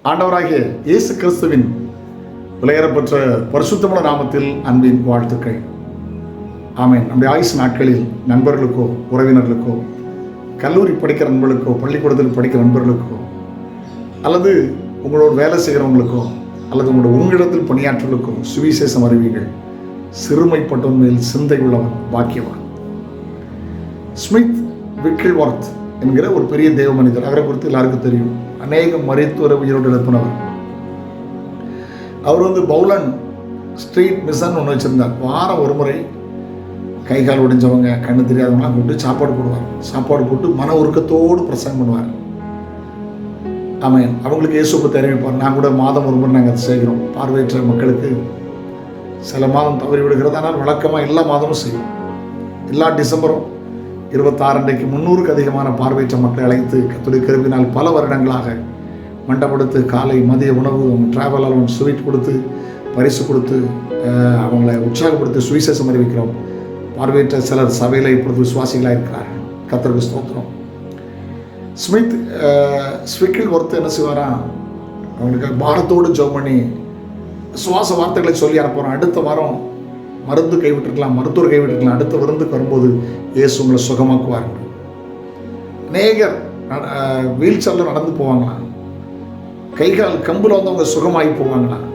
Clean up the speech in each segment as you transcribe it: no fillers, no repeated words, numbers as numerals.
ஆண்டவராகிய இயேசு கிறிஸ்துவின் விலையேறப்பெற்ற பரிசுத்தமான நாமத்தில் அன்பின் வாழ்த்துக்கள். ஆமென். நம்முடைய ஆயுசு நாட்களில் நண்பர்களுக்கோ, உறவினர்களுக்கோ, கல்லூரி படிக்கிற நண்பர்களுக்கோ, பள்ளிக்கூடத்தில் படிக்கிற நண்பர்களுக்கோ, அல்லது உங்களோட வேலை செய்கிறவங்களுக்கோ, அல்லது உங்களிடத்தில் பணியாற்றலுக்கோ சுவிசேஷம் அறிவிங்கள். சிறுமைப்பட்டவன் மேல் சிந்தை உள்ளவன் பாக்கியவான். ஸ்மித் விக்கில்வர்த் என்கிற ஒரு பெரிய தேவ மனிதர், அவரை குறித்து எல்லாருக்கும் தெரியும். அநேக மருத்துவ உயிரோடு எழுப்பினவர். அவர் பவுலன் ஸ்ட்ரீட் மிஷன் ஒன்று வச்சுருந்தார். வாரம் ஒரு முறை கை கால் உடைஞ்சவங்க, கண்ணு தெரியாதவங்களாம் கூப்பிட்டு சாப்பாடு போடுவார். சாப்பாடு போட்டு மன உருக்கத்தோடு பிரசங்கம் பண்ணுவார். ஆமென். அவங்களுக்கு இயேசுவை தெரிவிப்பார். நான் கூட மாதம் ஒரு முறை நாங்கள் அதை செய்கிறோம். பார்வையற்ற மக்களுக்கு சில மாதம் தவறி விடுகிறது, ஆனால் வழக்கமாக எல்லா மாதமும் செய்வோம். எல்லா டிசம்பரும் 26 அன்றைக்கு 300க்கு அதிகமான பார்வையற்ற மக்களை அழைத்து கர்த்தருடைய கிருபையினால் பல வருடங்களாக மண்டபடுத்து காலை மதிய உணவு, டிராவல் அலவன்ஸ், ஸ்வீட் கொடுத்து, பரிசு கொடுத்து அவங்களை உற்சாகப்படுத்தி சுவிசேஷம் அறிவிக்கிறோம். பார்வையற்ற சிலர் சபையில் இப்பொழுது விசுவாசிகளாக இருக்கிறார்கள். கர்த்தருக்கு ஸ்தோத்திரம். ஸ்மித் விக்கில்வர்த் என்ன செய்வாரா, அவங்களுக்கு பாரத்தோடு ஜெபம் பண்ணி சுவாச வார்த்தைகளை சொல்லி அனுப்புகிறோம். அடுத்த வாரம் மருந்து கைவிட்டிருக்கலாம், மருத்துவர் கைவிட்டிருக்கலாம், அடுத்த விருந்துக்கு வரும்போது இயேசு உங்களை சுகமாக்குவார்கள். அநேகர் வீல் சேரில் நடந்து போவாங்களாம், கைகால் கம்பில் அவங்க சுகமாகி போவாங்களாம்.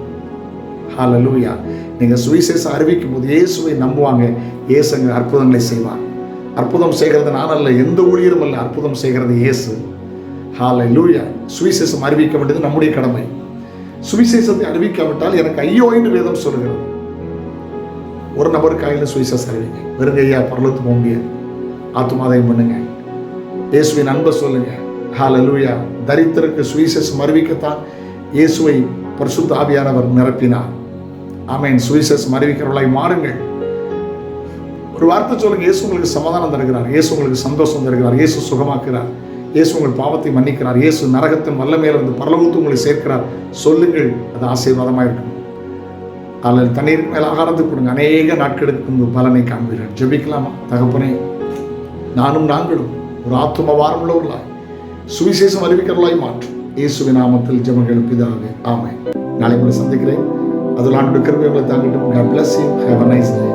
ஹல்லேலூயா. நீங்கள் சுவிசேஷம் அறிவிக்கும் போது இயேசுவை நம்புவாங்க. இயேசு அங்கே அற்புதங்களை செய்வார். அற்புதம் செய்கிறது நான் அல்ல, எந்த ஊழியரும் அல்ல, அற்புதம் செய்கிறது இயேசு. ஹல்லேலூயா. சுவிசேஷம் அறிவிக்க வேண்டியது நம்முடைய கடமை. சுவிசேஷத்தை அறிவிக்காவிட்டால் எனக்கு ஐயோ என்று வேதம் சொல்லுகிறது. ஒரு நபர் கையில் சுவிசேஷம் அறிவிங்க. வெறுங்கையா பரலோகத்துக்கு போக முடியாது. ஆத்துமாதாயம் பண்ணுங்க. இயேசுவின் அன்பை சொல்லுங்க. ஹல்லேலூயா. தரித்திரருக்கு சுவிசேஷம் அறிவிக்கத்தான் இயேசுவை பரிசுத்த ஆவியானவர் நிரப்பினார். ஆமென். சுவிசேஷம் அறிவிக்கிறவர்களாய் மாறுங்கள். ஒரு வார்த்தை சொல்லுங்க. இயேசு உங்களுக்கு சமாதானம் தருகிறார். இயேசு உங்களுக்கு சந்தோஷம் தருகிறார். இயேசு சுகமாக்குகிறார். இயேசு உங்கள் பாவத்தை மன்னிக்கிறார். இயேசு நரகத்தின் வல்லமையிலிருந்து பரலோகத்துக்கு உங்களை சேர்க்கிறார். சொல்லுங்கள். அது ஆசீர்வாதமாக இருக்கும். அதில் தண்ணீர் மேலே ஆகாரத்துக்கு கொடுங்க. அநேக நாட்களுக்கு முன்பு பலனை காண்பீர்கள். ஜெபிக்கலாமா? தகப்பனே, நாங்களும் ஒரு ஆத்தும வாரம் உள்ளவர்களாய் சுவிசேஷம் அறிவிக்கிறவர்களாய் மாற்றும் இயேசுவின் நாமத்தில் ஜெபங்கள் பிதாவே, ஆமென். நாளை உங்களை சந்திக்கிறேன். அதில் ஆண்டவருடைய கிருபை உங்களை தாங்கட்டும். God bless you. Have a nice day.